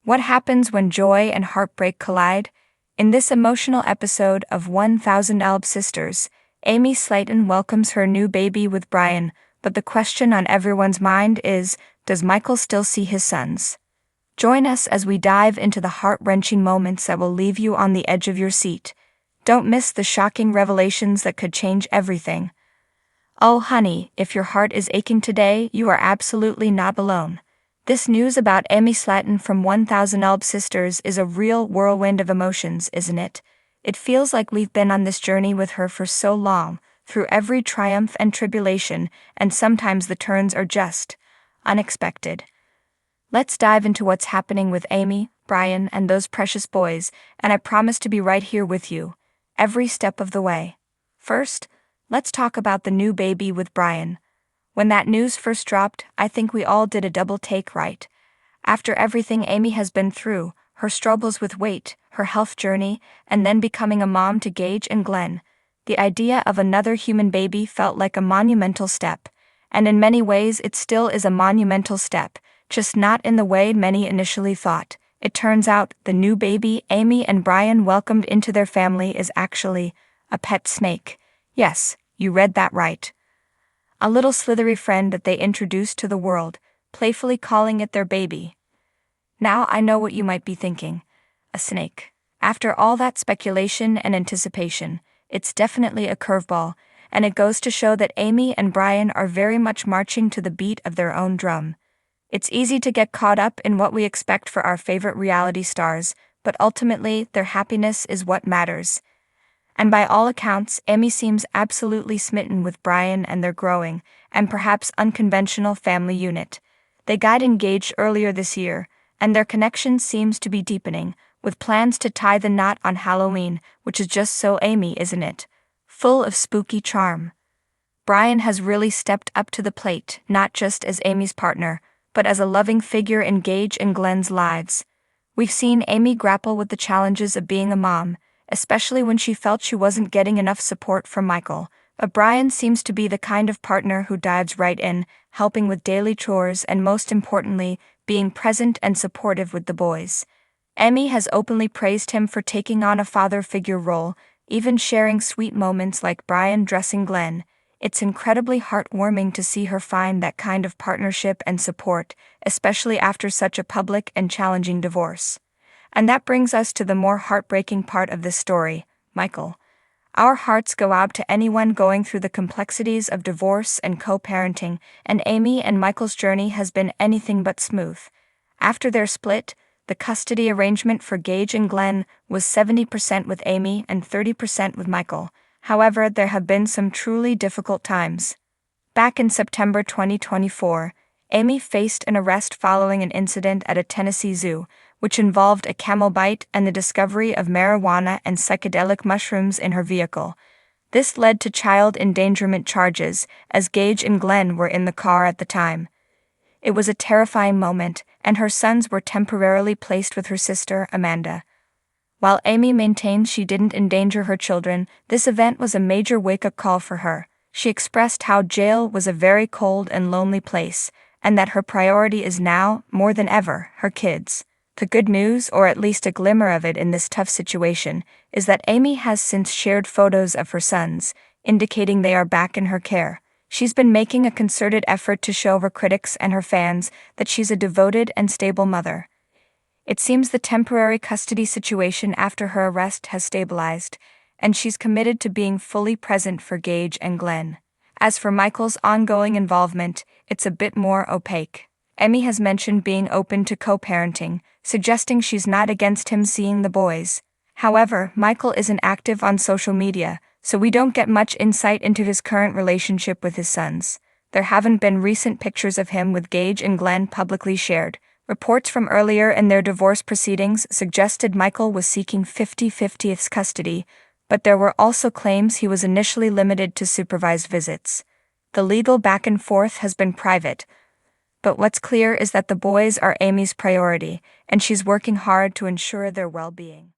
What happens when joy and heartbreak collide? In this emotional episode of 1000 Alb Sisters, Amy Slaton welcomes her new baby with Brian, but the question on everyone's mind is, does Michael still see his sons? Join us as we dive into the heart-wrenching moments that will leave you on the edge of your seat. Don't miss the shocking revelations that could change everything. Oh honey, if your heart is aching today, you are absolutely not alone. This news about Amy Slaton from 1000 Alb Sisters is a real whirlwind of emotions, isn't it? It feels like we've been on this journey with her for so long, through every triumph and tribulation, and sometimes the turns are just unexpected. Let's dive into what's happening with Amy, Brian, and those precious boys, and I promise to be right here with you, every step of the way. First, let's talk about the new baby with Brian. When that news first dropped, I think we all did a double take, right? After everything Amy has been through, her struggles with weight, her health journey, and then becoming a mom to Gage and Glenn, the idea of another human baby felt like a monumental step. And in many ways it still is a monumental step, just not in the way many initially thought. It turns out the new baby Amy and Brian welcomed into their family is actually a pet snake. Yes, you read that right. A little slithery friend that they introduced to the world, playfully calling it their baby. Now I know what you might be thinking. A snake. After all that speculation and anticipation, it's definitely a curveball, and it goes to show that Amy and Brian are very much marching to the beat of their own drum. It's easy to get caught up in what we expect for our favorite reality stars, but ultimately their happiness is what matters. And by all accounts, Amy seems absolutely smitten with Brian and their growing, and perhaps unconventional family unit. They got engaged earlier this year, and their connection seems to be deepening, with plans to tie the knot on Halloween, which is just so Amy, isn't it? Full of spooky charm. Brian has really stepped up to the plate, not just as Amy's partner, but as a loving figure in Gage and Glenn's lives. We've seen Amy grapple with the challenges of being a mom, especially when she felt she wasn't getting enough support from Michael, but Brian seems to be the kind of partner who dives right in, helping with daily chores and most importantly, being present and supportive with the boys. Amy has openly praised him for taking on a father figure role, even sharing sweet moments like Brian dressing Glenn. It's incredibly heartwarming to see her find that kind of partnership and support, especially after such a public and challenging divorce. And that brings us to the more heartbreaking part of this story, Michael. Our hearts go out to anyone going through the complexities of divorce and co-parenting, and Amy and Michael's journey has been anything but smooth. After their split, the custody arrangement for Gage and Glenn was 70% with Amy and 30% with Michael. However, there have been some truly difficult times. Back in September 2024, Amy faced an arrest following an incident at a Tennessee zoo, which involved a camel bite and the discovery of marijuana and psychedelic mushrooms in her vehicle. This led to child endangerment charges, as Gage and Glenn were in the car at the time. It was a terrifying moment, and her sons were temporarily placed with her sister, Amanda. While Amy maintained she didn't endanger her children, this event was a major wake-up call for her. She expressed how jail was a very cold and lonely place, and that her priority is now, more than ever, her kids. The good news, or at least a glimmer of it in this tough situation, is that Amy has since shared photos of her sons, indicating they are back in her care. She's been making a concerted effort to show her critics and her fans that she's a devoted and stable mother. It seems the temporary custody situation after her arrest has stabilized, and she's committed to being fully present for Gage and Glenn. As for Michael's ongoing involvement, it's a bit more opaque. Amy has mentioned being open to co-parenting, suggesting she's not against him seeing the boys. However, Michael isn't active on social media, so we don't get much insight into his current relationship with his sons. There haven't been recent pictures of him with Gage and Glenn publicly shared. Reports from earlier in their divorce proceedings suggested Michael was seeking 50-50 custody, but there were also claims he was initially limited to supervised visits. The legal back and forth has been private, but what's clear is that the boys are Amy's priority, and she's working hard to ensure their well-being.